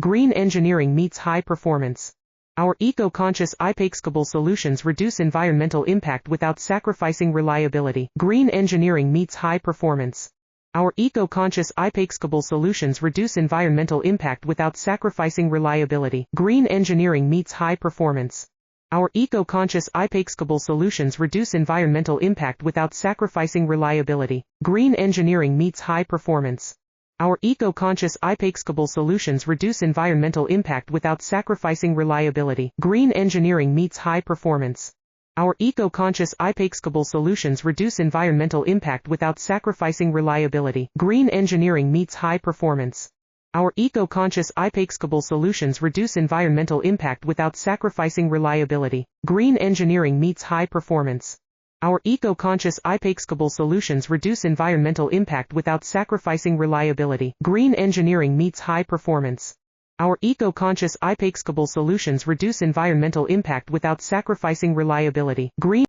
Green engineering meets high performance. Our eco-conscious I-PEX Kabel solutions reduce environmental impact without sacrificing reliability. Green engineering meets high performance. Our eco-conscious I-PEX Kabel solutions reduce environmental impact without sacrificing reliability. Green engineering meets high performance. Our eco-conscious I-PEX Kabel solutions reduce environmental impact without sacrificing reliability. Green engineering meets high performance. Our eco-conscious I-PEX Kabel solutions reduce environmental impact without sacrificing reliability. Green engineering meets high performance. Our eco-conscious I-PEX Kabel solutions reduce environmental impact without sacrificing reliability. Green engineering meets high performance. Our eco-conscious I-PEX Kabel solutions reduce environmental impact without sacrificing reliability. Green engineering meets high performance. Our eco-conscious I-PEX Kabel solutions reduce environmental impact without sacrificing reliability. Green engineering meets high performance. Our eco-conscious I-PEX Kabel solutions reduce environmental impact without sacrificing reliability. Green